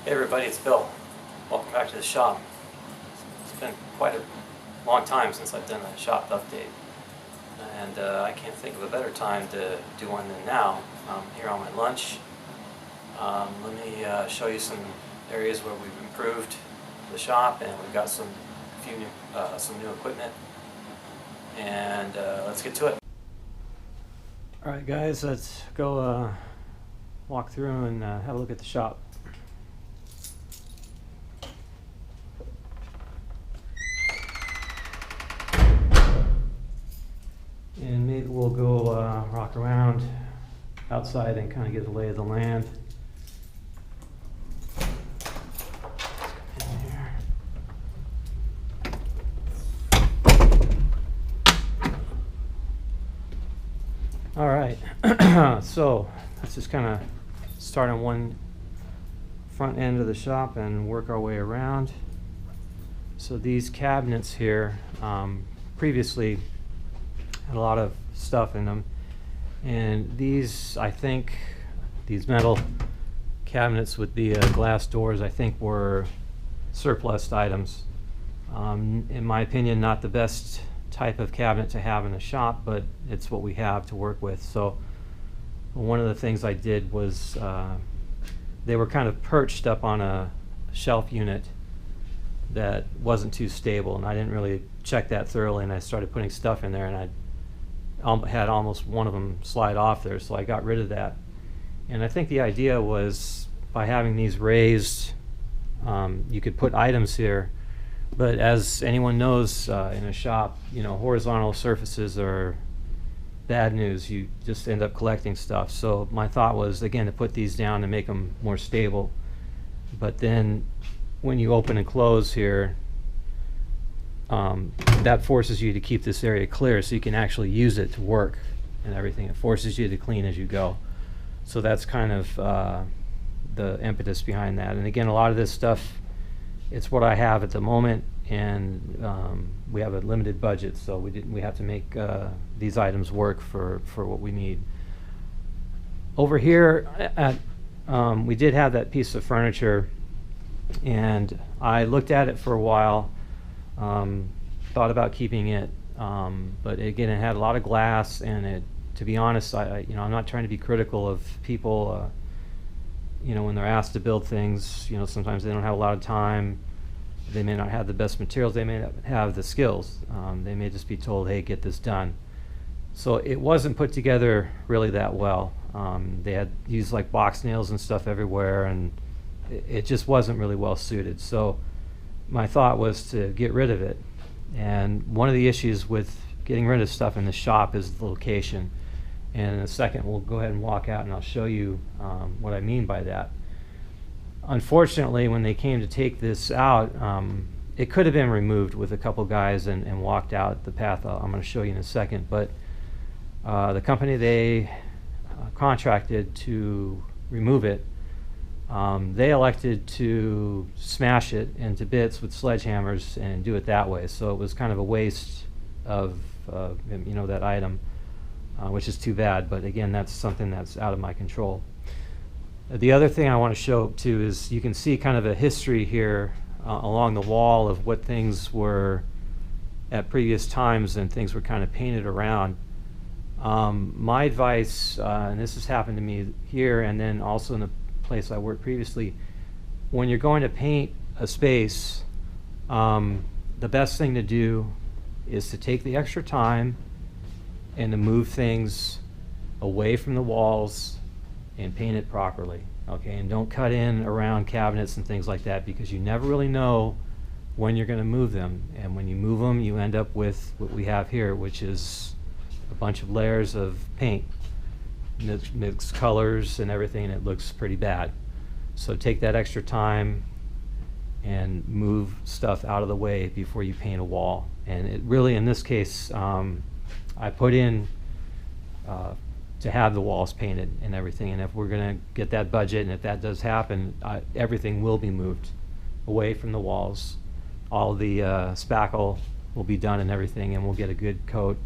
Hey everybody, it's Bill. Welcome back to the shop. It's been quite a long time since I've done a shop update, and I can't think of a better time to do one than now. I'm here on my lunch. Let me show you some areas where we've improved the shop, and we've got some new equipment, and let's get to it. Alright guys, let's go walk through and have a look at the shop. And maybe we'll go rock around outside and kind of get the lay of the land. All right, so let's just kind of start on one front end of the shop and work our way around. So these cabinets here previously had a lot of stuff in them, and these, I think, these metal cabinets with the glass doors, I think, were surplus items. In my opinion, not the best type of cabinet to have in a shop, but it's what we have to work with. So one of the things I did was they were kind of perched up on a shelf unit that wasn't too stable, and I didn't really check that thoroughly, and I started putting stuff in there, and I had almost one of them slide off there, so I got rid of that. And I think the idea was, by having these raised, you could put items here, but as anyone knows in a shop, you know, horizontal surfaces are bad news. You just end up collecting stuff. So my thought was, again, to put these down and make them more stable. But then when you open and close here, that forces you to keep this area clear so you can actually use it to work and everything. It forces you to clean as you go. So that's kind of the impetus behind that. And again, a lot of this stuff, it's what I have at the moment, and we have a limited budget, so we have to make these items work for what we need. Over here, we did have that piece of furniture, and I looked at it for a while. Thought about keeping it, but again, it had a lot of glass, and it, to be honest, I'm not trying to be critical of people. When they're asked to build things, sometimes they don't have a lot of time. They may not have the best materials. They may not have the skills. They may just be told, "Hey, get this done." So it wasn't put together really that well. They had used like box nails and stuff everywhere, and it just wasn't really well suited. So my thought was to get rid of it. And one of the issues with getting rid of stuff in the shop is the location. And in a second, we'll go ahead and walk out, and I'll show you what I mean by that. Unfortunately, when they came to take this out, it could have been removed with a couple guys and walked out the path I'm going to show you in a second. But the company they contracted to remove it, they elected to smash it into bits with sledgehammers and do it that way. So it was kind of a waste of that item, which is too bad. But again, that's something that's out of my control. The other thing I want to show too is you can see kind of a history here along the wall of what things were at previous times, and things were kind of painted around. My advice, and this has happened to me here and then also in the place I worked previously, when you're going to paint a space, the best thing to do is to take the extra time and to move things away from the walls and paint it properly, okay? And don't cut in around cabinets and things like that, because you never really know when you're going to move them. And when you move them, you end up with what we have here, which is a bunch of layers of paint, mixed colors and everything, and it looks pretty bad. So take that extra time and move stuff out of the way before you paint a wall. And it really, in this case, I put in to have the walls painted and everything, and if we're going to get that budget, and if that does happen, everything will be moved away from the walls. All the spackle will be done and everything, and we'll get a good coat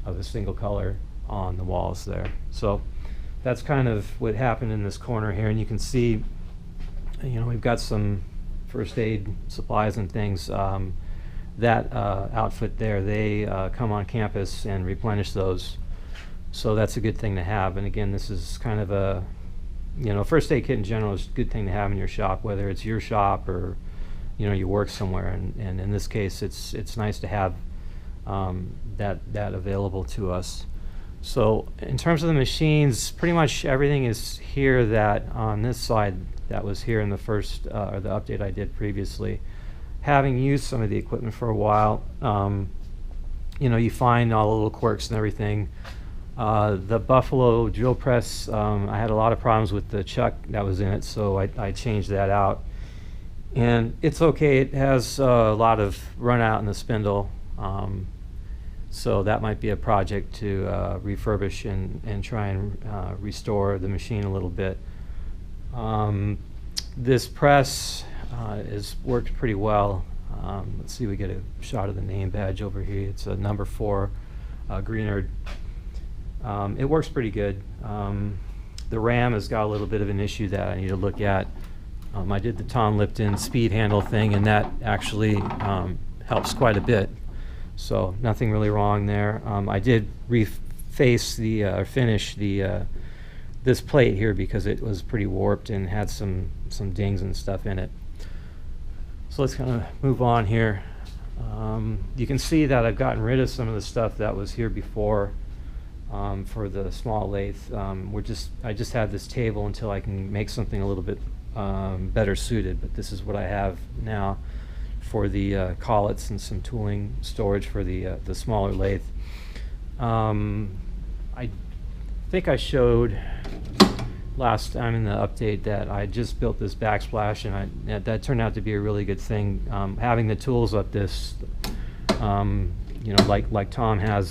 of a single color on the walls there. So that's kind of what happened in this corner here, and you can see we've got some first aid supplies and things. That outfit there, they come on campus and replenish those. So that's a good thing to have. And again, this is kind of a, first aid kit in general is a good thing to have in your shop, whether it's your shop or, you work somewhere. And in this case, it's nice to have that available to us. So in terms of the machines, pretty much everything is here that on this slide that was here in the first, or the update I did previously. Having used some of the equipment for a while, you find all the little quirks and everything. The Buffalo drill press, I had a lot of problems with the chuck that was in it, so I changed that out. And it's okay, it has a lot of run out in the spindle, so that might be a project to refurbish and try and restore the machine a little bit. This press is worked pretty well. Let's see, we get a shot of the name badge over here. It's a number 4 Greenard. It works pretty good. The RAM has got a little bit of an issue that I need to look at. I did the Tom Lipton speed handle thing, and that actually helps quite a bit. So nothing really wrong there. I did reface the finish the this plate here because it was pretty warped and had some dings and stuff in it. So let's kind of move on here. You can see that I've gotten rid of some of the stuff that was here before for the small lathe. I just have this table until I can make something a little bit better suited, but this is what I have now for the collets and some tooling storage for the smaller lathe. I think I showed last time in the update that I just built this backsplash, and that turned out to be a really good thing. Having the tools up this, like Tom has,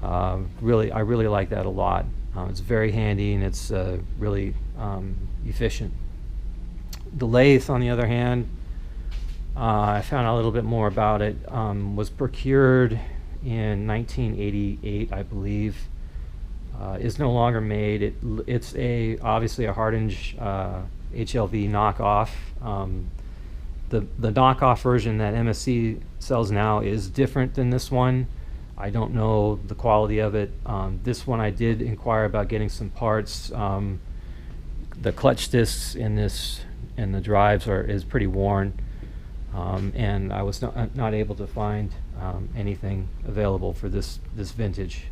I really like that a lot. It's very handy and it's really efficient. The lathe, on the other hand, I found out a little bit more about it. Was procured in 1988, I believe. Is no longer made. It's obviously a Hardinge HLV knockoff. The knockoff version that MSC sells now is different than this one. I don't know the quality of it. This one I did inquire about getting some parts. The clutch discs in this and the drives is pretty worn, and I was not able to find anything available for this vintage.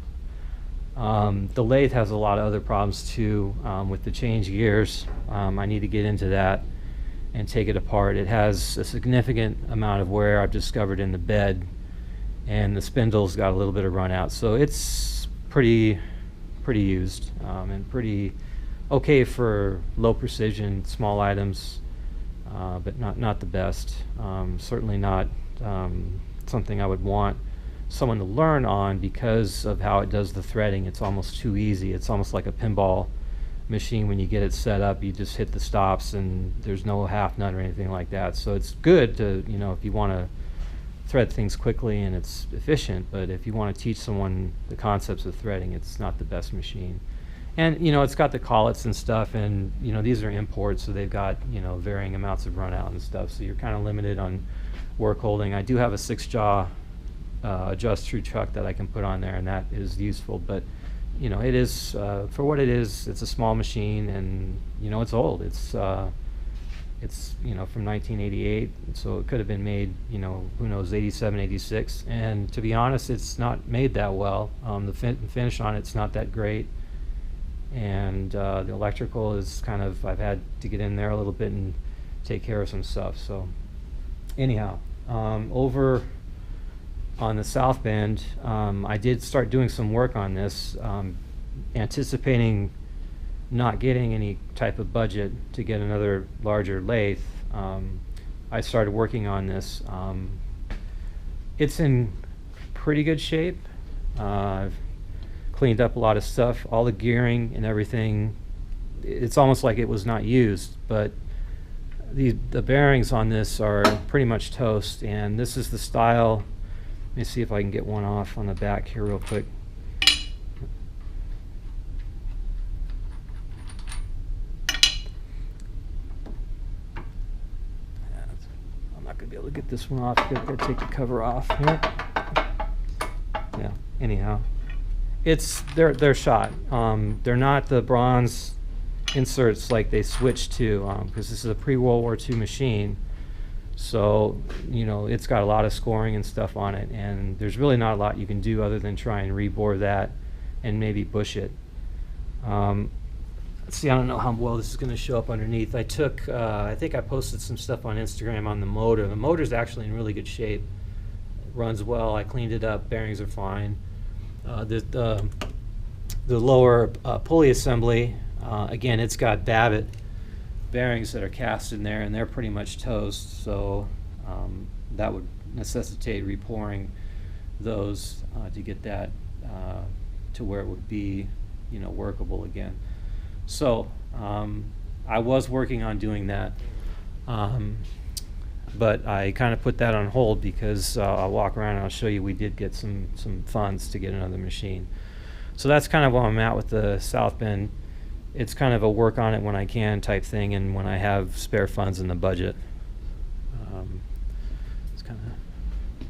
The lathe has a lot of other problems too, with the change gears. I need to get into that and take it apart. It has a significant amount of wear I've discovered in the bed, and the spindle's got a little bit of run out. So it's pretty used, and pretty okay for low precision, small items, but not the best. Certainly not something I would want someone to learn on because of how it does the threading. It's almost too easy. It's almost like a pinball machine. When you get it set up, you just hit the stops and there's no half nut or anything like that. So it's good to, if you want to thread things quickly and it's efficient, but if you want to teach someone the concepts of threading, it's not the best machine. And it's got the collets and stuff, and these are imports, so they've got varying amounts of run out and stuff, so you're kind of limited on work holding. I do have a 6-jaw adjust through chuck that I can put on there, and that is useful, but it is for what it is. It's a small machine, and it's old. It's from 1988, so it could have been made who knows, 87, 86, and to be honest, it's not made that well. The finish on it's not that great, and the electrical is kind of, I've had to get in there a little bit and take care of some stuff. So anyhow, over on the South Bend, I did start doing some work on this, anticipating not getting any type of budget to get another larger lathe. I started working on this. It's in pretty good shape. I've cleaned up a lot of stuff, all the gearing and everything. It's almost like it was not used, but the bearings on this are pretty much toast, and this is the style. Let me see if I can get one off on the back here real quick. gonna be able to get this one off. Gotta take the cover off here. Yeah. Anyhow, they're shot. They're not the bronze inserts like they switched to, because this is a pre-World War II machine. So, you know, it's got a lot of scoring and stuff on it, and there's really not a lot you can do other than try and rebore that and maybe bush it. Let's see, I don't know how well this is going to show up underneath. I think I posted some stuff on Instagram on the motor. The motor's actually in really good shape. It runs well. I cleaned it up. Bearings are fine. The lower pulley assembly, again, it's got Babbitt bearings that are cast in there, and they're pretty much toast, so that would necessitate repouring those to get that to where it would be, you know, workable again. So I was working on doing that, but I kind of put that on hold because I'll walk around and I'll show you we did get some funds to get another machine. So that's kind of where I'm at with the South Bend. It's kind of a work on it when I can type thing, and when I have spare funds in the budget. It's kind of,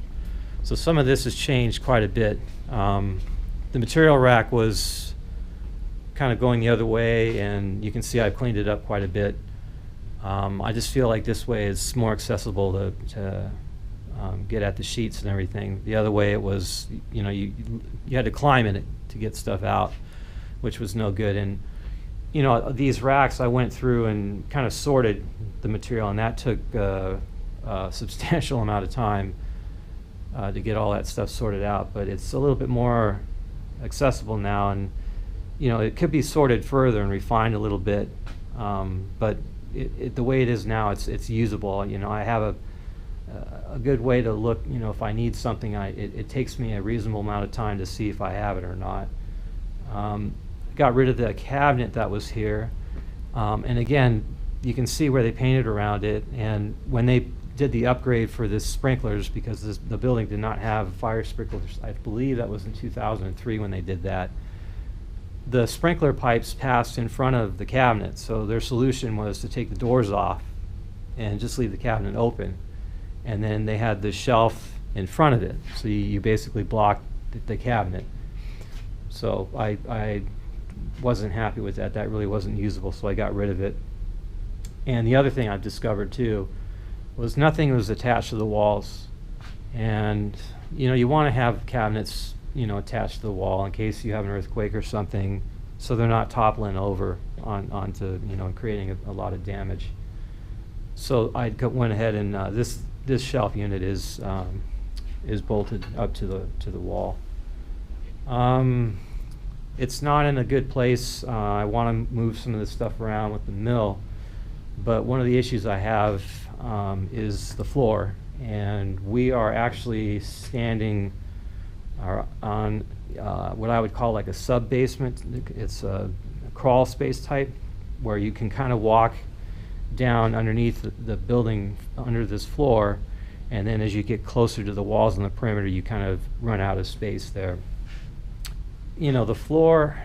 so some of this has changed quite a bit. The material rack was kind of going the other way, and you can see I've cleaned it up quite a bit. I just feel like this way is more accessible to get at the sheets and everything. The other way, it was, you know, you had to climb in it to get stuff out, which was no good. And you know, these racks, I went through and kind of sorted the material, and that took a substantial amount of time to get all that stuff sorted out. But it's a little bit more accessible now, and you know, it could be sorted further and refined a little bit. But the way it is now, it's usable. You know, I have a good way to look. You know, if I need something, it takes me a reasonable amount of time to see if I have it or not. Got rid of the cabinet that was here, and again, you can see where they painted around it. And when they did the upgrade for this sprinklers, because the building did not have fire sprinklers, I believe that was in 2003 when they did that, the sprinkler pipes passed in front of the cabinet. So their solution was to take the doors off and just leave the cabinet open, and then they had the shelf in front of it, so you basically blocked the cabinet. So I wasn't happy with that. That really wasn't usable, so I got rid of it. And the other thing I've discovered too was nothing was attached to the walls. And you know, you want to have cabinets, you know, attached to the wall in case you have an earthquake or something, so they're not toppling over onto, you know, and creating a lot of damage. So I went ahead and this shelf unit is bolted up to the wall. It's not in a good place. I want to move some of this stuff around with the mill, but one of the issues I have is the floor, and we are actually standing on what I would call like a sub-basement. It's a crawl space type where you can kind of walk down underneath the building under this floor, and then as you get closer to the walls on the perimeter, you kind of run out of space there. You know, the floor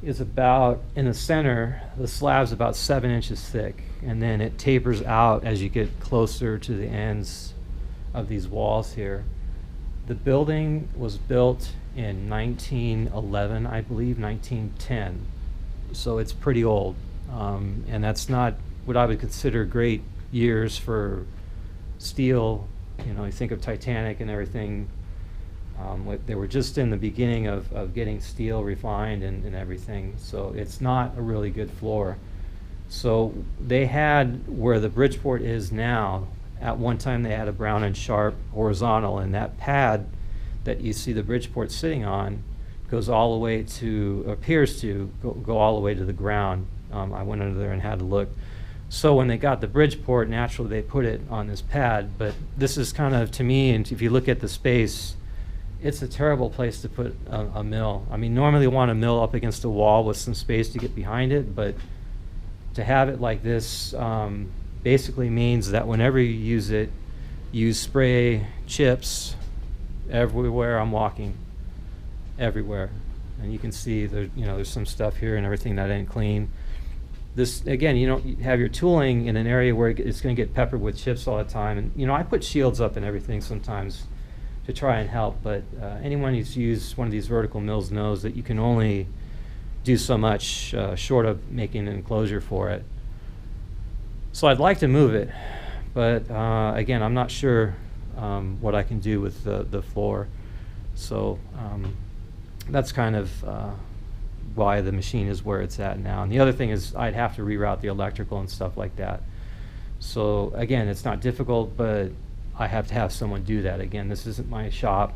is about, in the center, the slab's about 7 inches thick, and then it tapers out as you get closer to the ends of these walls here. The building was built in 1911, I believe, 1910, so it's pretty old, and that's not what I would consider great years for steel. You know, you think of Titanic and everything. They were just in the beginning of getting steel refined and everything, so it's not a really good floor. So they had, where the Bridgeport is now, at one time they had a Brown and Sharp horizontal, and that pad that you see the Bridgeport sitting on goes all the way to, appears to go all the way to the ground. I went under there and had a look. So when they got the Bridgeport, naturally they put it on this pad, but this is kind of, to me, and if you look at the space, it's a terrible place to put a mill. I mean, normally you want a mill up against a wall with some space to get behind it, but to have it like this basically means that whenever you use it, you spray chips everywhere I'm walking, everywhere. And you can see there's some stuff here and everything that ain't clean. this, again, you don't have your tooling in an area where it's going to get peppered with chips all the time. And, I put shields up and everything sometimes to try and help, but anyone who's used one of these vertical mills knows that you can only do so much short of making an enclosure for it. So I'd like to move it, but again, I'm not sure what I can do with the floor. So that's kind of why the machine is where it's at now. And the other thing is I'd have to reroute the electrical and stuff like that. So again, it's not difficult, but I have to have someone do that. Again, this isn't my shop.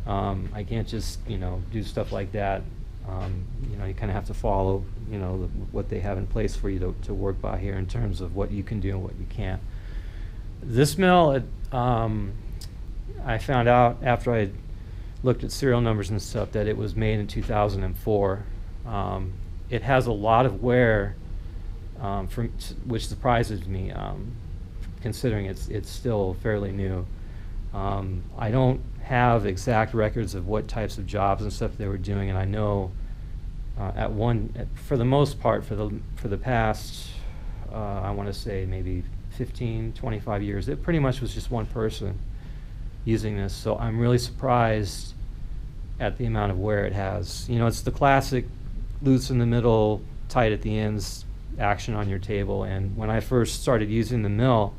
I can't just, do stuff like that. You kind of have to follow, what they have in place for you to work by here in terms of what you can do and what you can't. This mill, I found out after I looked at serial numbers and stuff that it was made in 2004. It has a lot of wear, which surprises me, considering it's still fairly new. I don't have exact records of what types of jobs and stuff they were doing, and I know for the most part, for the past, I want to say maybe 15, 25 years, it pretty much was just one person using this. So I'm really surprised at the amount of wear it has. It's the classic loose in the middle, tight at the ends action on your table. And when I first started using the mill,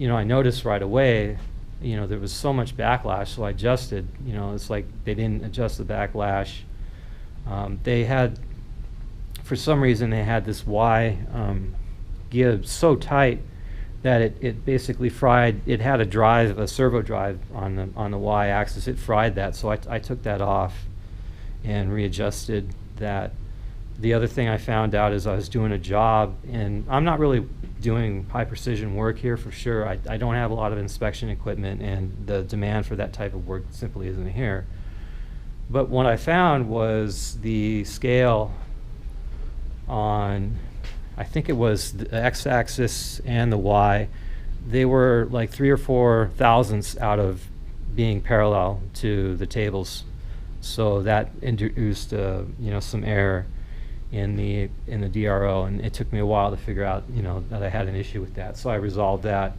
I noticed right away, there was so much backlash, so I adjusted. It's like they didn't adjust the backlash. They had, for some reason, they had this Y give so tight that it basically fried. It had a servo drive on the Y axis. It fried that, so I took that off and readjusted that. The other thing I found out is I was doing a job, and I'm not really doing high precision work here for sure. I don't have a lot of inspection equipment, and the demand for that type of work simply isn't here. But what I found was the scale on, I think it was the x-axis and the y, they were like 3 or 4 thousandths out of being parallel to the tables. So that introduced some error in the DRO, and it took me a while to figure out that I had an issue with that. So I resolved that,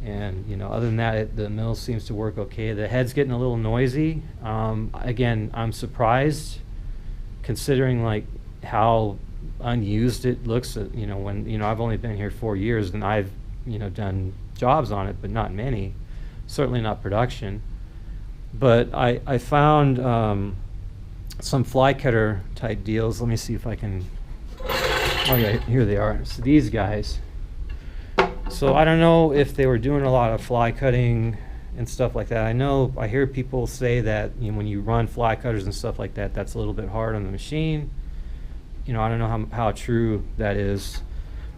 and other than that, the mill seems to work okay. The head's getting a little noisy. Again, I'm surprised considering like how unused it looks. When I've only been here 4 years, and I've done jobs on it, but not many, certainly not production. But I found some fly cutter type deals. Let me see if I can. Oh yeah, here they are. So these guys. So I don't know if they were doing a lot of fly cutting and stuff like that. I hear people say that when you run fly cutters and stuff like that, that's a little bit hard on the machine. I don't know how true that is,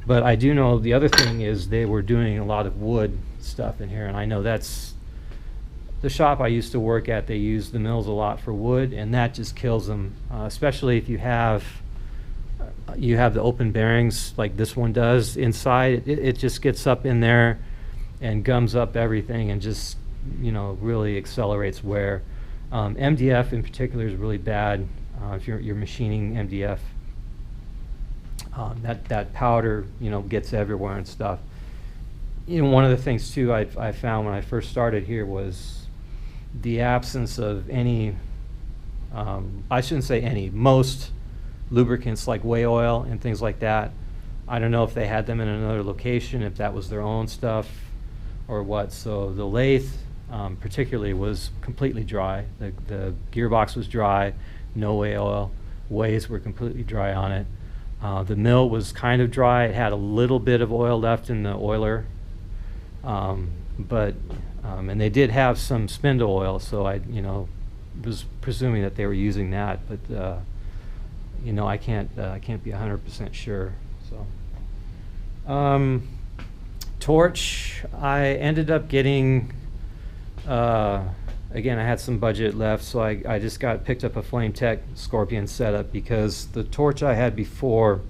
but I do know the other thing is they were doing a lot of wood stuff in here, and I know that's the shop I used to work at. They use the mills a lot for wood, and that just kills them, especially if you have the open bearings like this one does inside. It just gets up in there and gums up everything and just really accelerates wear. MDF in particular is really bad if you're machining MDF. That powder gets everywhere and stuff. One of the things too I found when I first started here was the absence of any, I shouldn't say any, most lubricants like whey oil and things like that. I don't know if they had them in another location, if that was their own stuff or what. So the lathe particularly was completely dry. The gearbox was dry, no whey oil. Wheys were completely dry on it. The mill was kind of dry. It had a little bit of oil left in the oiler, and they did have some spindle oil, so I was presuming that they were using that, but I can't be 100% sure. So torch, I ended up getting again, I had some budget left, so I just picked up a Flame Tech Scorpion setup, because the torch I had before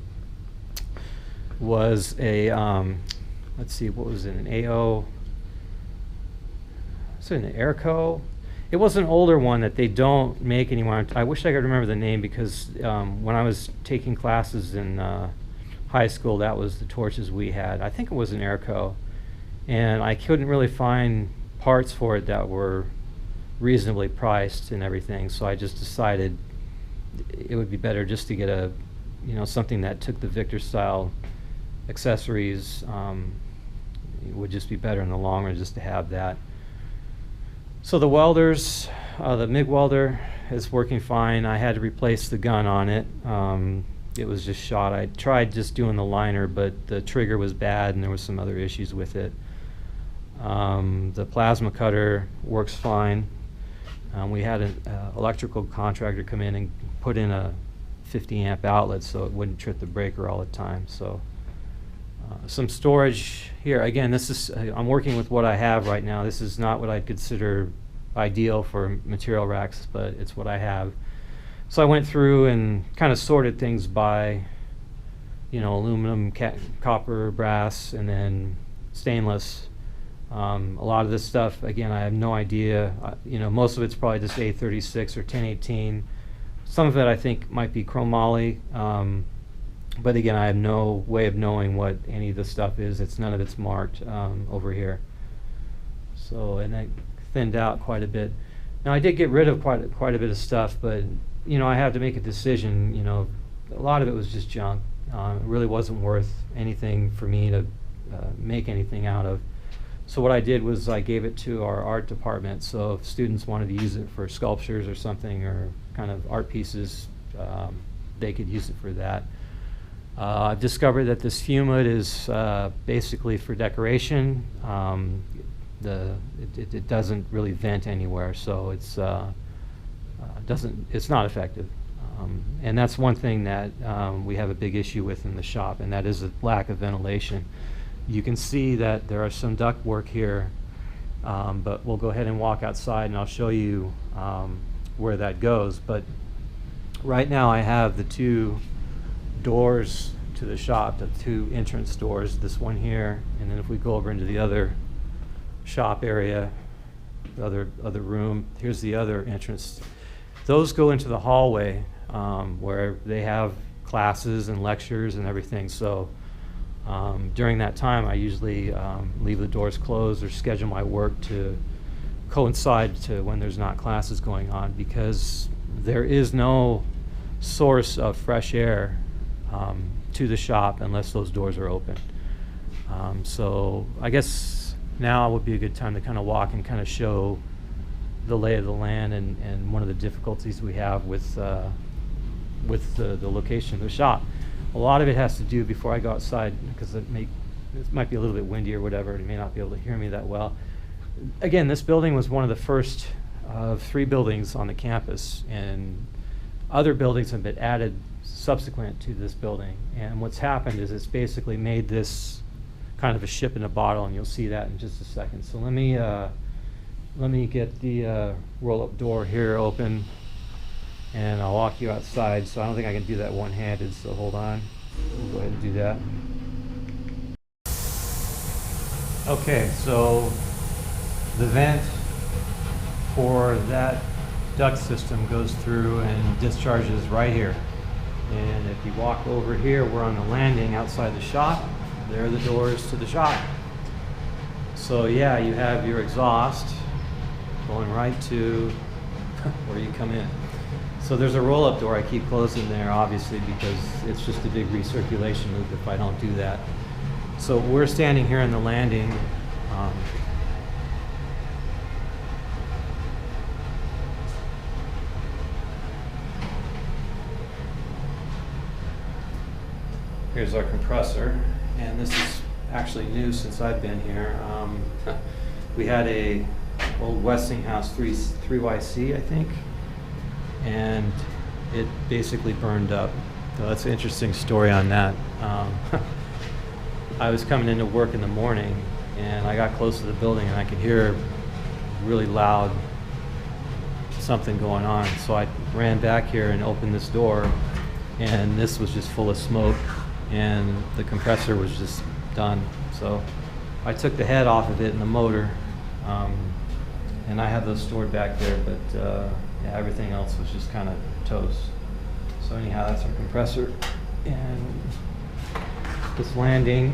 was a let's see, what was it, an AO, was it an Airco? It was an older one that they don't make anymore. I wish I could remember the name, because when I was taking classes in high school, that was the torches we had. I think it was an Airco, and I couldn't really find parts for it that were reasonably priced and everything, so I just decided it would be better just to get a, something that took the Victor style accessories. It would just be better in the long run just to have that. So the welders, the MIG welder is working fine. I had to replace the gun on it. It was just shot. I tried just doing the liner, but the trigger was bad and there was some other issues with it. The plasma cutter works fine. We had an electrical contractor come in and put in a 50 amp outlet so it wouldn't trip the breaker all the time. So some storage here. Again, this is I'm working with what I have right now. This is not what I'd consider ideal for material racks, but it's what I have. So I went through and kind of sorted things by, aluminum, copper, brass, and then stainless. A lot of this stuff, again, I have no idea. Most of it's probably just A36 or 1018. Some of it I think might be chromoly. But again, I have no way of knowing what any of the stuff is. None of it's marked over here. So, and that thinned out quite a bit. Now I did get rid of quite a bit of stuff, but I had to make a decision. A lot of it was just junk. It really wasn't worth anything for me to make anything out of. So what I did was I gave it to our art department. So if students wanted to use it for sculptures or something, or kind of art pieces, they could use it for that. I've discovered that this fumid is basically for decoration. It doesn't really vent anywhere, so it's not effective. And that's one thing that we have a big issue with in the shop, and that is a lack of ventilation. You can see that there are some duct work here, but we'll go ahead and walk outside and I'll show you where that goes. But right now I have the two doors to the shop, the two entrance doors, this one here, and then if we go over into the other shop area, the other room, here's the other entrance. Those go into the hallway where they have classes and lectures and everything. So during that time I usually leave the doors closed or schedule my work to coincide to when there's not classes going on, because there is no source of fresh air to the shop unless those doors are open. So I guess now would be a good time to kind of walk and kind of show the lay of the land and one of the difficulties we have with the location of the shop. A lot of it has to do, before I go outside, because it might be a little bit windy or whatever, you may not be able to hear me that well. Again, this building was one of the first of 3 buildings on the campus, and other buildings have been added subsequent to this building. And what's happened is it's basically made this kind of a ship in a bottle, and you'll see that in just a second. So let me get the roll-up door here open, and I'll walk you outside. So I don't think I can do that one-handed, so hold on. We'll go ahead and do that. Okay, so the vent for that duct system goes through and discharges right here. And if you walk over here, we're on the landing outside the shop. There are the doors to the shop. So yeah, you have your exhaust going right to where you come in. So there's a roll-up door I keep closing there, obviously, because it's just a big recirculation loop if I don't do that. So we're standing here on the landing. Here's our compressor, and this is actually new since I've been here. We had a old Westinghouse 3YC, I think, and it basically burned up. So that's an interesting story on that. I was coming into work in the morning, and I got close to the building, and I could hear really loud something going on. So I ran back here and opened this door, and this was just full of smoke, and the compressor was just done. So I took the head off of it and the motor, and I have those stored back there, but yeah, everything else was just kind of toast. So anyhow, that's our compressor, and this landing,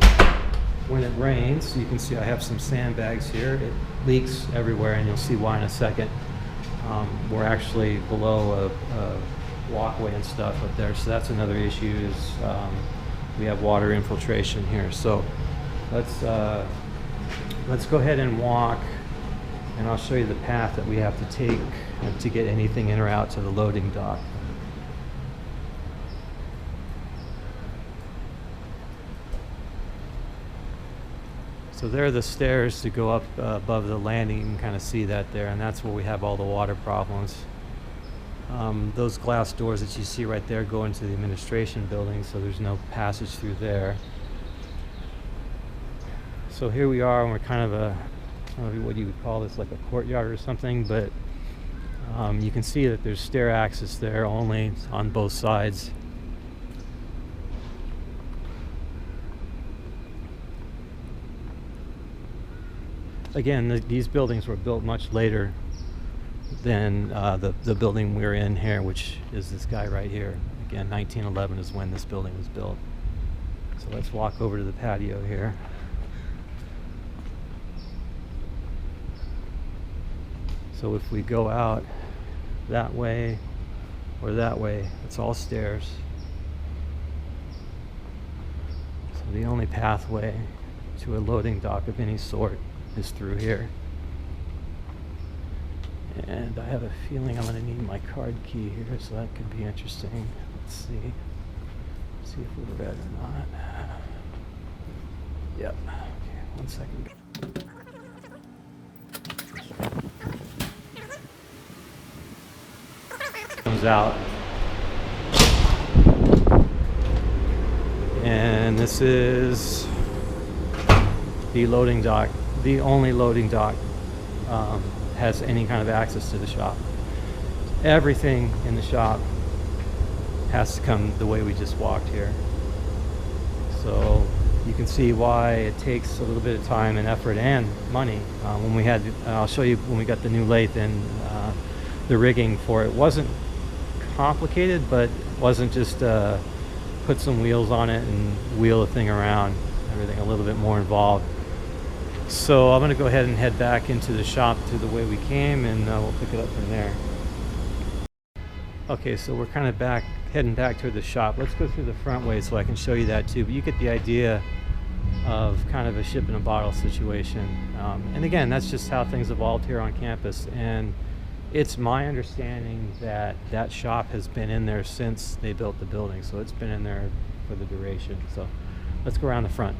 when it rains, you can see I have some sandbags here. It leaks everywhere, and you'll see why in a second. We're actually below a walkway and stuff up there, so that's another issue. Is we have water infiltration here. So let's go ahead and walk, and I'll show you the path that we have to take to get anything in or out to the loading dock. So there are the stairs to go up above the landing. You can kind of see that there, and that's where we have all the water problems. Those glass doors that you see right there go into the administration building, so there's no passage through there. So here we are, and we're kind of I don't know what you would call this, like a courtyard or something, but you can see that there's stair access there only on both sides. Again, these buildings were built much later than the building we're in here, which is this guy right here. Again, 1911 is when this building was built. So let's walk over to the patio here. So if we go out that way or that way, it's all stairs. So the only pathway to a loading dock of any sort is through here. And I have a feeling I'm going to need my card key here, so that could be interesting. Let's see. See if we're red or not. Yep. Okay, 1 second. Comes out. And this is the loading dock. The only loading dock has any kind of access to the shop. Everything in the shop has to come the way we just walked here. So you can see why it takes a little bit of time and effort and money. When we had, I'll show you when we got the new lathe and the rigging for it wasn't complicated, but wasn't just put some wheels on it and wheel the thing around. Everything a little bit more involved. So I'm going to go ahead and head back into the shop to the way we came, and we'll pick it up from there. Okay, so we're kind of heading back toward the shop. Let's go through the front way so I can show you that too. But you get the idea of kind of a ship in a bottle situation. And again, that's just how things evolved here on campus. And it's my understanding that that shop has been in there since they built the building. So it's been in there for the duration. So let's go around the front.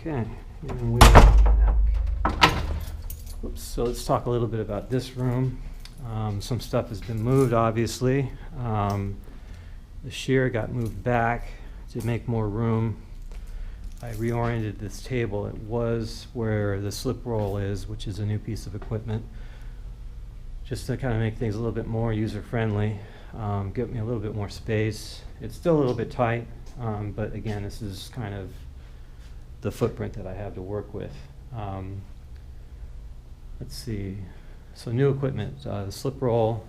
Okay, and we're back. Oops, so let's talk a little bit about this room. Some stuff has been moved, obviously. The shear got moved back to make more room. I reoriented this table. It was where the slip roll is, which is a new piece of equipment, just to kind of make things a little bit more user-friendly, give me a little bit more space. It's still a little bit tight, but again, this is kind of the footprint that I have to work with. Let's see. So new equipment, the slip roll.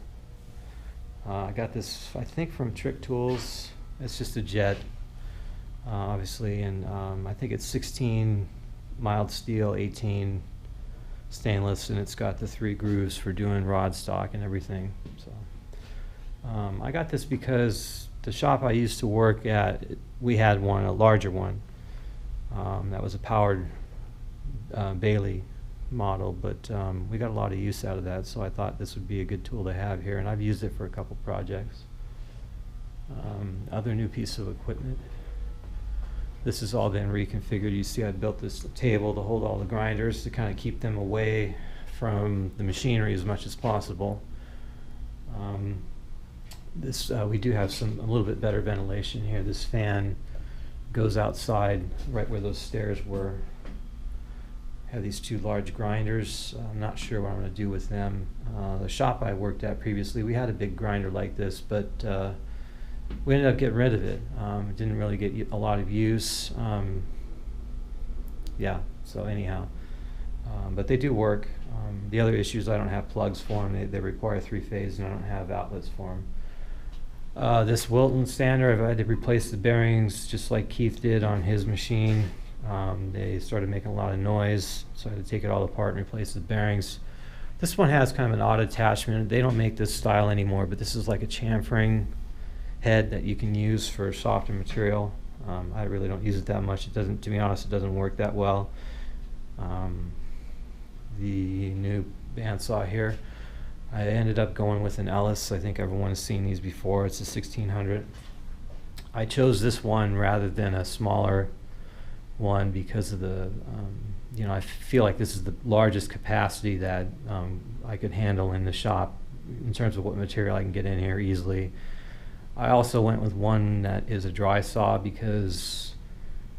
I got this, I think, from Trick Tools. It's just a jet, obviously, and I think it's 16 mild steel, 18 stainless, and it's got the 3 grooves for doing rod stock and everything. So I got this because the shop I used to work at, we had one, a larger one. That was a powered Bailey model, but we got a lot of use out of that, so I thought this would be a good tool to have here, and I've used it for a couple projects. Other new piece of equipment. This has all been reconfigured. You see I built this table to hold all the grinders to kind of keep them away from the machinery as much as possible. We do have a little bit better ventilation here. This fan goes outside right where those stairs were. have these two large grinders. I'm not sure what I'm going to do with them. The shop I worked at previously, we had a big grinder like this, but we ended up getting rid of it. It didn't really get a lot of use. Yeah, so anyhow. But they do work. The other issue is I don't have plugs for them. They require 3-phase, and I don't have outlets for them. This Wilton stander, I've had to replace the bearings just like Keith did on his machine. They started making a lot of noise, so I had to take it all apart and replace the bearings. This one has kind of an odd attachment. They don't make this style anymore, but this is like a chamfering head that you can use for softer material. I really don't use it that much. It doesn't, to be honest, it doesn't work that well. The new bandsaw here, I ended up going with an Ellis. I think everyone has seen these before. It's a 1600. I chose this one rather than a smaller one because of the, I feel like this is the largest capacity that I could handle in the shop in terms of what material I can get in here easily. I also went with one that is a dry saw because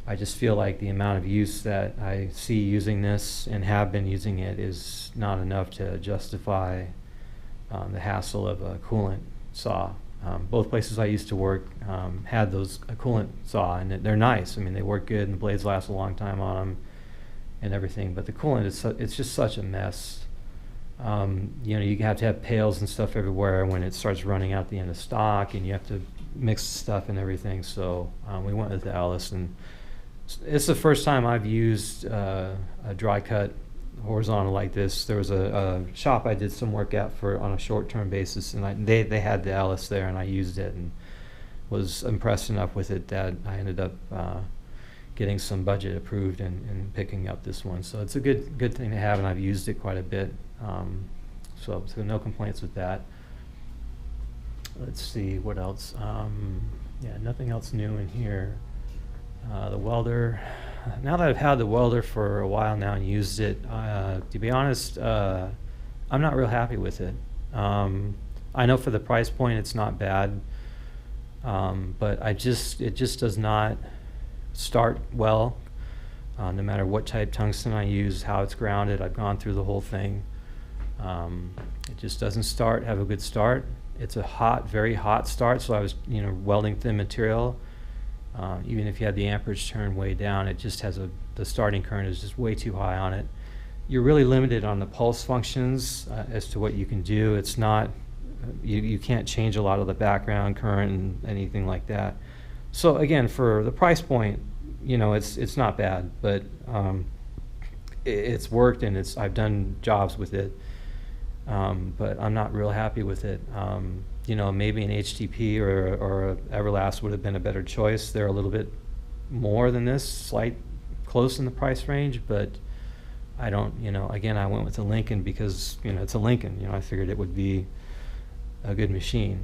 I just feel like the amount of use that I see using this and have been using it is not enough to justify the hassle of a coolant saw. Both places I used to work had those a coolant saw, and they're nice. I mean, they work good, and the blades last a long time on them, and everything. But the coolant is it's just such a mess. You have to have pails and stuff everywhere when it starts running out the end of stock, and you have to mix stuff and everything. So we went with the Ellis, and it's the first time I've used a dry cut horizontal like this. There was a shop I did some work at on a short-term basis, and they had the Ellis there, and I used it and was impressed enough with it that I ended up getting some budget approved and picking up this one. So it's a good thing to have, and I've used it quite a bit. So no complaints with that. Let's see what else. Yeah, nothing else new in here. The welder. Now that I've had the welder for a while now and used it, to be honest, I'm not real happy with it. I know for the price point it's not bad, but it just does not start well. No matter what type tungsten I use, how it's grounded, I've gone through the whole thing. It just doesn't have a good start. It's a very hot start, so I was welding thin material. Even if you have the amperage turned way down, it just has the starting current is just way too high on it. You're really limited on the pulse functions as to what you can do. It's not, you can't change a lot of the background current and anything like that. So again, for the price point, it's not bad, but it's worked, and I've done jobs with it, but I'm not real happy with it. Maybe an HTP or a Everlast would have been a better choice. They're a little bit more than this, close in the price range, but I don't, again, I went with a Lincoln because, it's a Lincoln. I figured it would be a good machine.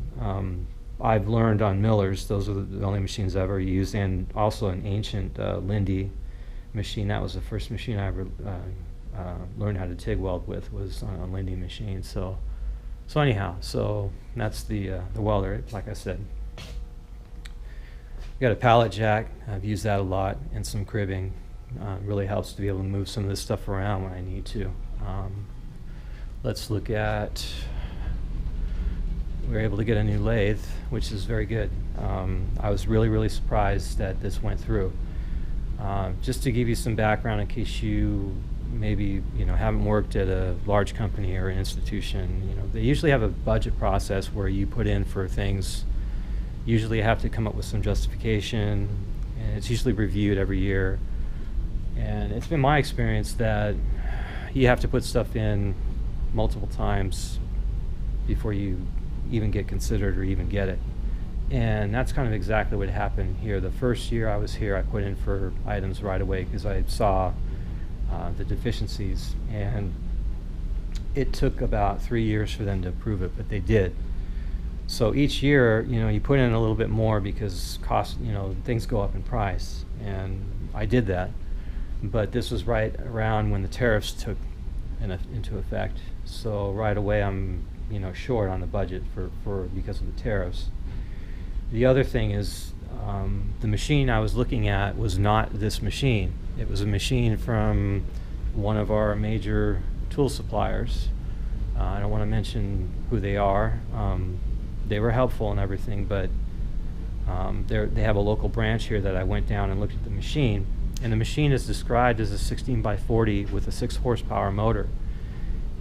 I've learned on Millers, those are the only machines I've ever used, and also an ancient Lindy machine. That was the first machine I ever learned how to TIG weld with, was on a Lindy machine. So anyhow, that's the welder, like I said. Got a pallet jack. I've used that a lot, and some cribbing. Really helps to be able to move some of this stuff around when I need to. Let's look at, we were able to get a new lathe, which is very good. I was really surprised that this went through. Just to give you some background in case you maybe haven't worked at a large company or an institution, they usually have a budget process where you put in for things. Usually you have to come up with some justification, and it's usually reviewed every year. And it's been my experience that you have to put stuff in multiple times before you even get considered or even get it. And that's kind of exactly what happened here. The first year I was here, I put in for items right away because I saw the deficiencies, and it took about 3 years for them to approve it, but they did. So each year, you put in a little bit more because things go up in price, and I did that. But this was right around when the tariffs took into effect. So right away I'm short on the budget because of the tariffs. The other thing is the machine I was looking at was not this machine. It was a machine from one of our major tool suppliers. I don't want to mention who they are. They were helpful and everything, but they have a local branch here that I went down and looked at the machine. And the machine is described as a 16x40 with a 6 horsepower motor.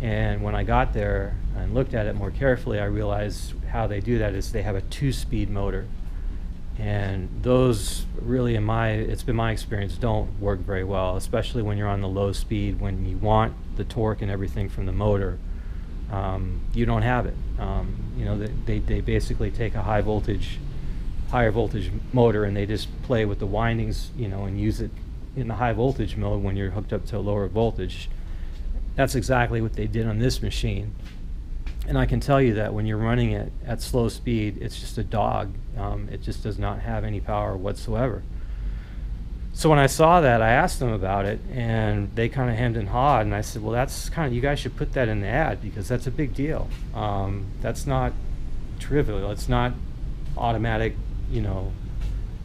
And when I got there and looked at it more carefully, I realized how they do that is they have a 2-speed motor. And those really, it's been my experience, don't work very well, especially when you're on the low speed, when you want the torque and everything from the motor. You don't have it. You know, they basically take a higher voltage motor and they just play with the windings, you know, and use it in the high voltage mode when you're hooked up to a lower voltage. That's exactly what they did on this machine. And I can tell you that when you're running it at slow speed, it's just a dog. It just does not have any power whatsoever. So when I saw that, I asked them about it, and they kind of hemmed and hawed, and I said, well, that's kind of, you guys should put that in the ad because that's a big deal. That's not trivial. It's not automatic, you know,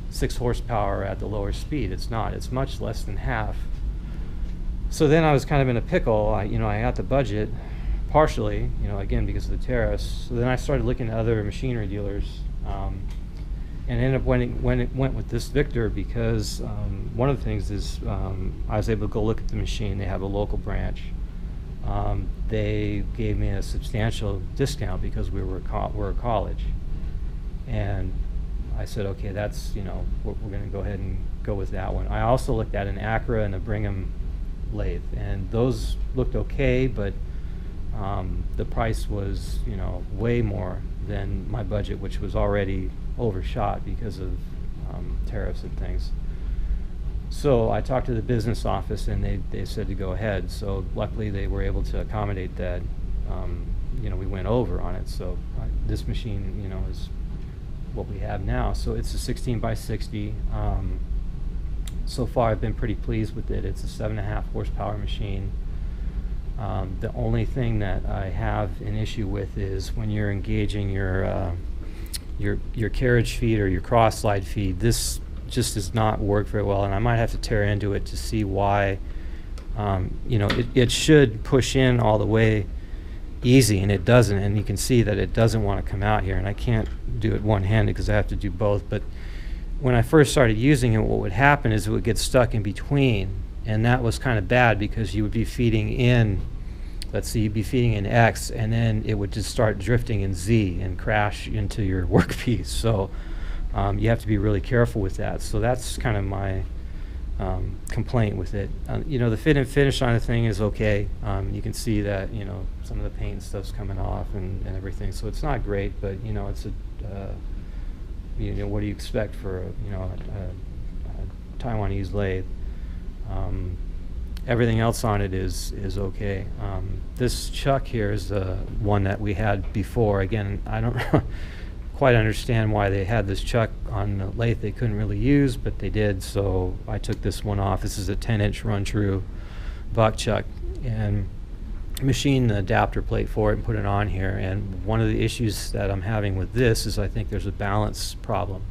6 horsepower at the lower speed. It's not. It's much less than half. So then I was kind of in a pickle. I got the budget, partially, you know, again because of the tariffs. So then I started looking at other machinery dealers, and ended up went with this Victor because one of the things is I was able to go look at the machine. They have a local branch. They gave me a substantial discount because we're a college, and I said, okay, that's, you know, we're going to go ahead and go with that one. I also looked at an Acura and a Brigham lathe, and those looked okay, but the price was, you know, way more than my budget, which was already overshot because of tariffs and things. So I talked to the business office, and they said to go ahead. So luckily they were able to accommodate that. You know, we went over on it. So this machine, you know, is what we have now. So it's a 16x60. So far I've been pretty pleased with it. It's a 7.5 horsepower machine. The only thing that I have an issue with is when you're engaging your carriage feed or your cross slide feed, this just does not work very well, and I might have to tear into it to see why. You know, it should push in all the way easy, and it doesn't, and you can see that it doesn't want to come out here, and I can't do it one-handed because I have to do both. But when I first started using it, what would happen is it would get stuck in between, and that was kind of bad because you would be feeding in, let's see, you'd be feeding in X, and then it would just start drifting in Z and crash into your workpiece. So you have to be really careful with that. So that's kind of my complaint with it. You know, the fit and finish on the thing is okay. You can see that, you know, some of the paint and stuff's coming off and everything. So it's not great, but, you know, it's a, you know, what do you expect for, you know, a Taiwanese lathe? Everything else on it is okay. This chuck here is the one that we had before. Again, I don't quite understand why they had this chuck on the lathe they couldn't really use, but they did, so I took this one off. This is a 10-inch run-true buck chuck, and machined the adapter plate for it and put it on here. And one of the issues that I'm having with this is I think there's a balance problem.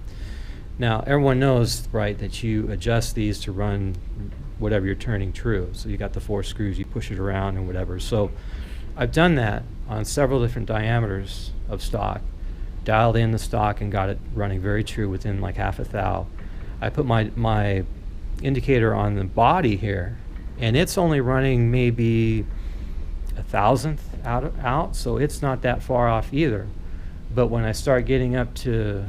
Now, everyone knows, right, that you adjust these to run whatever you're turning true. So you got the 4 screws, you push it around and whatever. So I've done that on several different diameters of stock, dialed in the stock and got it running very true within like half a thou. I put my indicator on the body here, and it's only running maybe 1,000th out, so it's not that far off either. But when I start getting up to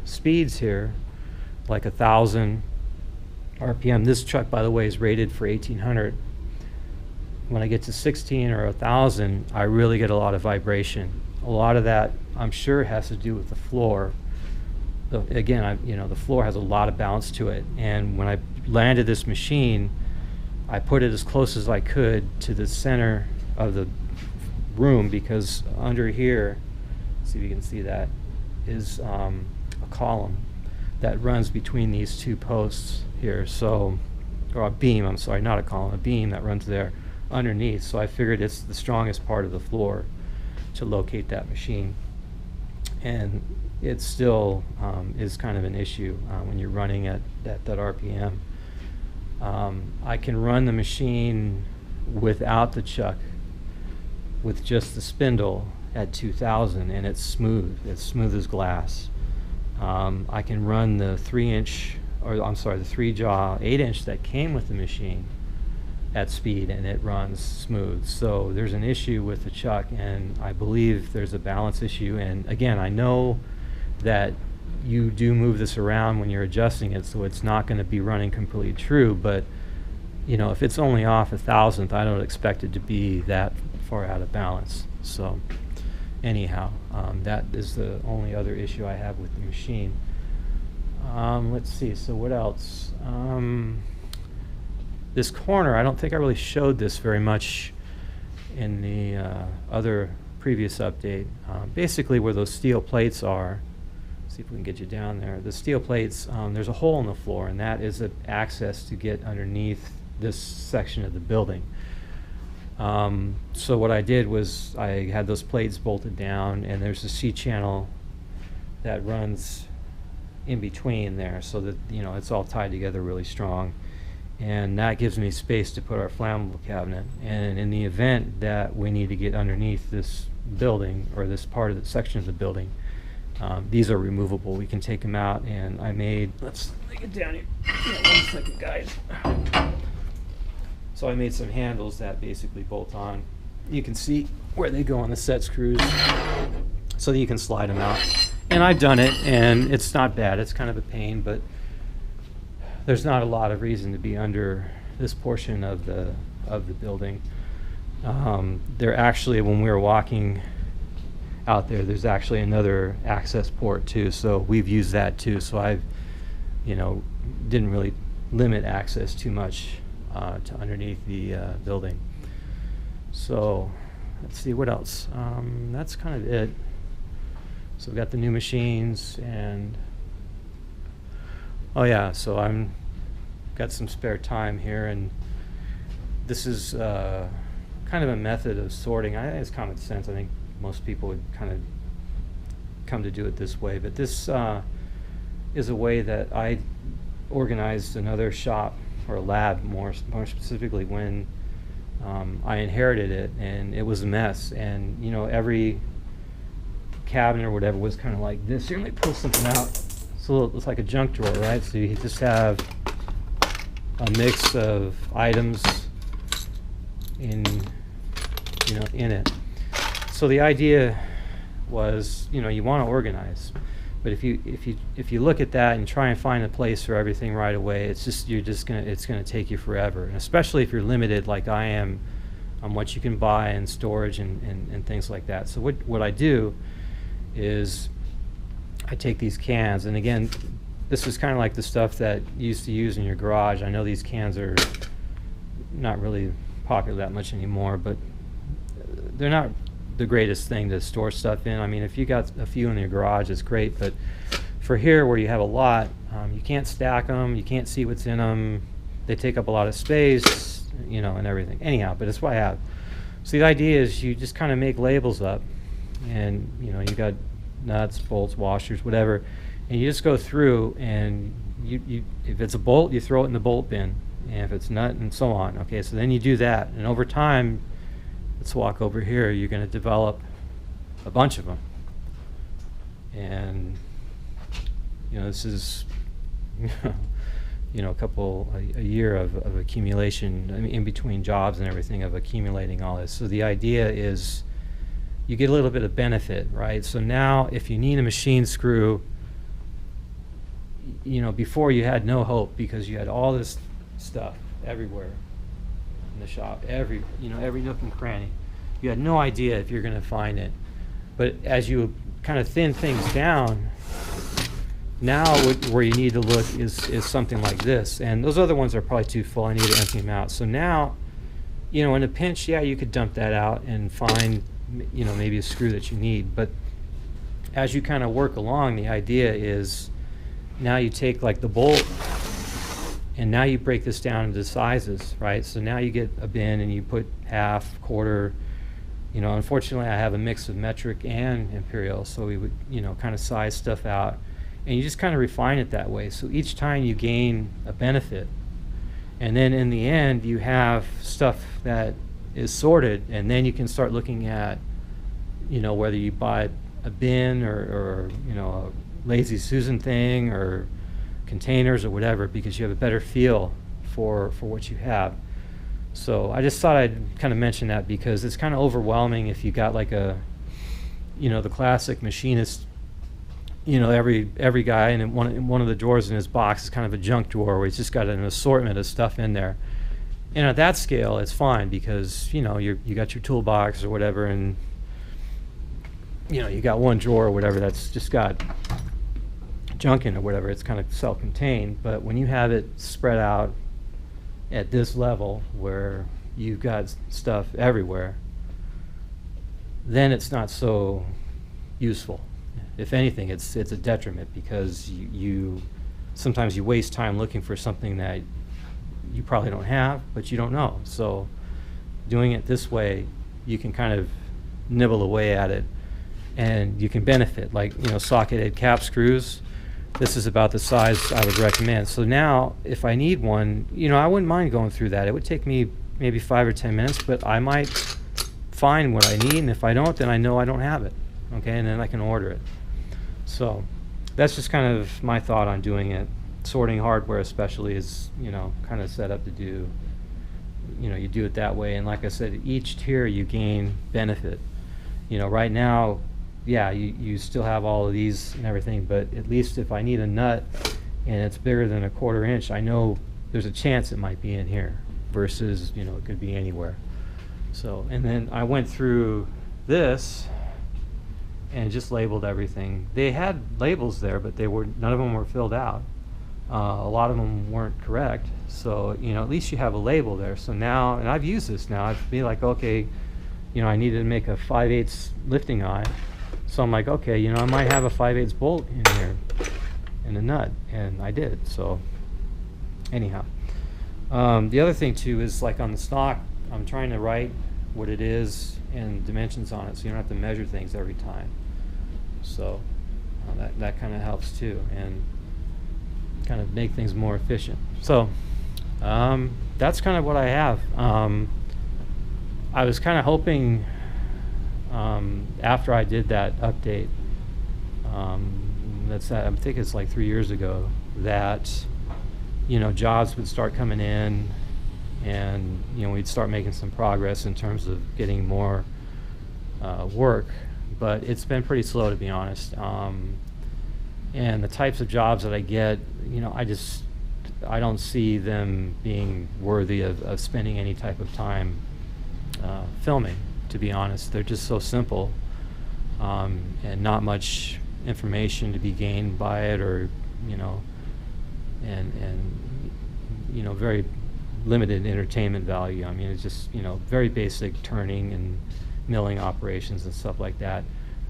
speeds here, like 1,000 RPM, this truck, by the way, is rated for 1,800. When I get to 16 or 1,000, I really get a lot of vibration. A lot of that, I'm sure, has to do with the floor. Again, you know, the floor has a lot of bounce to it, and when I landed this machine, I put it as close as I could to the center of the room, because under here, see if you can see that, is a column that runs between these 2 posts here. So, or a beam, I'm sorry, not a column, a beam that runs there underneath. So I figured it's the strongest part of the floor to locate that machine. And it still is kind of an issue when you're running at that RPM. I can run the machine without the chuck, with just the spindle at 2000, and it's smooth as glass. I can run the 3-inch, or I'm sorry, the 3-jaw 8-inch that came with the machine at speed, and it runs smooth. So there's an issue with the chuck, and I believe there's a balance issue. And again, I know that you do move this around when you're adjusting it, so it's not going to be running completely true, but you know, if it's only off 1,000th, I don't expect it to be that far out of balance. So anyhow, that is the only other issue I have with the machine. Let's see, so what else? This corner, I don't think I really showed this very much in the other previous update. Basically where those steel plates are, see if we can get you down there. The steel plates, there's a hole in the floor, and that is access to get underneath this section of the building. So what I did was I had those plates bolted down, and there's a C-channel that runs in between there, so that, you know, it's all tied together really strong, and that gives me space to put our flammable cabinet. And in the event that we need to get underneath this building, or this part of the section of the building, these are removable. We can take them out, and I made, let's get down here. Yeah, 1 second, guys. So I made some handles that basically bolt on. You can see where they go on the set screws, so that you can slide them out. And I've done it, and it's not bad. It's kind of a pain, but there's not a lot of reason to be under this portion of the building. There actually, when we were walking out there, there's actually another access port too, so we've used that too. So I've, you know, didn't really limit access too much to underneath the building. So let's see what else. That's kind of it. So we've got the new machines, and oh yeah, so I'm got some spare time here, and this is kind of a method of sorting. I think it's common sense. I think most people would kind of come to do it this way, but this is a way that I organized another shop, or a lab more specifically, when I inherited it, and it was a mess. And you know, every cabinet or whatever was kind of like this. Here, let me pull something out. So it's like a junk drawer, right? So you just have a mix of items in it. So the idea was, you know, you want to organize, but if you look at that and try and find a place for everything right away, it's gonna take you forever. And especially if you're limited like I am on what you can buy and storage and things like that. So what I do is I take these cans, and again, this is kind of like the stuff that you used to use in your garage. I know these cans are not really popular that much anymore, but they're not the greatest thing to store stuff in. I mean, if you got a few in your garage, it's great, but for here where you have a lot, you can't stack them, you can't see what's in them, they take up a lot of space, you know, and everything. Anyhow, but it's what I have. So the idea is you just kind of make labels up, and you know, you got nuts, bolts, washers, whatever, and you just go through, and you if it's a bolt, you throw it in the bolt bin, and if it's nut, and so on. Okay, so then you do that, and over time, let's walk over here, you're going to develop a bunch of them. And you know, this is you know, a year of accumulation, I mean, in between jobs and everything, of accumulating all this. So the idea is you get a little bit of benefit, right? So now if you need a machine screw, you know, before you had no hope, because you had all this stuff everywhere in the shop, every nook and cranny. You had no idea if you're going to find it. But as you kind of thin things down, now where you need to look is something like this. And those other ones are probably too full. I need to empty them out. So now, you know, in a pinch, yeah, you could dump that out and find, you know, maybe a screw that you need. But as you kind of work along, the idea is now you take like the bolt, and now you break this down into sizes, right? So now you get a bin, and you put half, quarter. You know, unfortunately, I have a mix of metric and imperial, so we would, you know, kind of size stuff out, and you just kind of refine it that way. So each time you gain a benefit, And then in the end, you have stuff that is sorted, and then you can start looking at, whether you buy a bin or a Lazy Susan thing or containers or whatever, because you have a better feel for what you have. So I just thought I'd kind of mention that, because it's kind of overwhelming if you got like the classic machinist, every guy, and one of the drawers in his box is kind of a junk drawer where he's just got an assortment of stuff in there. And at that scale, it's fine, because you got your toolbox or whatever, and you got one drawer or whatever that's just got junk in it or whatever. It's kind of self-contained. But when you have it spread out at this level, where you've got stuff everywhere, then it's not so useful. If anything, it's a detriment, because you sometimes you waste time looking for something that you probably don't have, but you don't know. So doing it this way, you can kind of nibble away at it, and you can benefit. Like, socket-head cap screws, this is about the size I would recommend. So now, if I need one, I wouldn't mind going through that. It would take me maybe 5 or 10 minutes, but I might find what I need, and if I don't, then I know I don't have it. Okay, and then I can order it. So that's just kind of my thought on doing it. Sorting hardware especially is, kind of set up to do, you do it that way. And like I said, each tier you gain benefit. Right now, yeah, you still have all of these and everything, but at least if I need a nut and it's bigger than a 1/4 inch, I know there's a chance it might be in here, versus, it could be anywhere. So, and then I went through this and just labeled everything. They had labels there, but none of them were filled out. A lot of them weren't correct. So, at least you have a label there. So now, and I've used this now, I'd be like, okay, I needed to make a 5/8 lifting eye. So I'm like, okay, I might have a 5/8 bolt in here and a nut, and I did. So anyhow, the other thing too is, like, on the stock, I'm trying to write what it is and dimensions on it, so you don't have to measure things every time. So that kind of helps too, and kind of make things more efficient. So that's kind of what I have. I was kind of hoping, after I did that update, I think it's like 3 years ago, that jobs would start coming in, and we'd start making some progress in terms of getting more work. But it's been pretty slow, to be honest. And the types of jobs that I get, I don't see them being worthy of spending any type of time filming, to be honest. They're just so simple, and not much information to be gained by it, or and very limited entertainment value. I mean, it's just very basic turning and milling operations and stuff like that.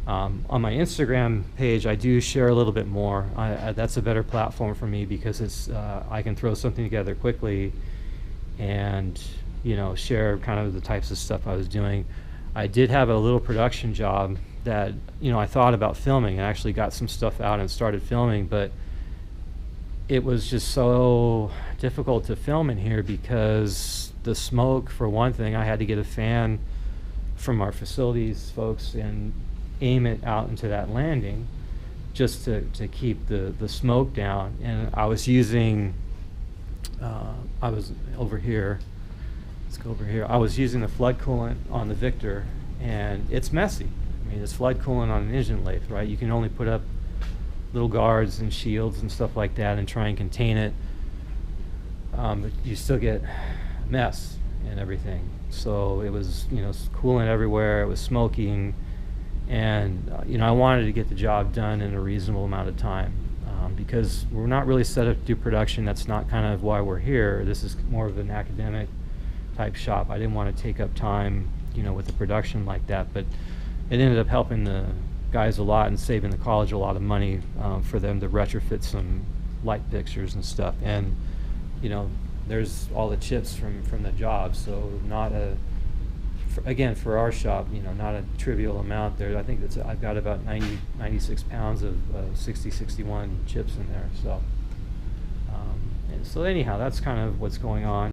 On my Instagram page, I do share a little bit more. That's a better platform for me, because it's I can throw something together quickly and share kind of the types of stuff I was doing. I did have a little production job that I thought about filming, and actually got some stuff out and started filming, but it was just so difficult to film in here, because the smoke, for one thing. I had to get a fan from our facilities folks and aim it out into that landing, just to keep the smoke down. And I was using I was over here, let's go over here, I was using the flood coolant on the Victor, and it's messy. I mean, it's flood coolant on an engine lathe, right? You can only put up little guards and shields and stuff like that and try and contain it, but you still get mess and everything. So it was coolant everywhere, it was smoking, and I wanted to get the job done in a reasonable amount of time, because we're not really set up to do production. That's not kind of why we're here. This is more of an academic type shop. I didn't want to take up time with the production like that, but it ended up helping the guys a lot and saving the college a lot of money, for them to retrofit some light fixtures and stuff. And there's all the chips from the job, so not again, for our shop, not a trivial amount there. I think I've got about 96 pounds of 6061 chips in there. So So anyhow, that's kind of what's going on.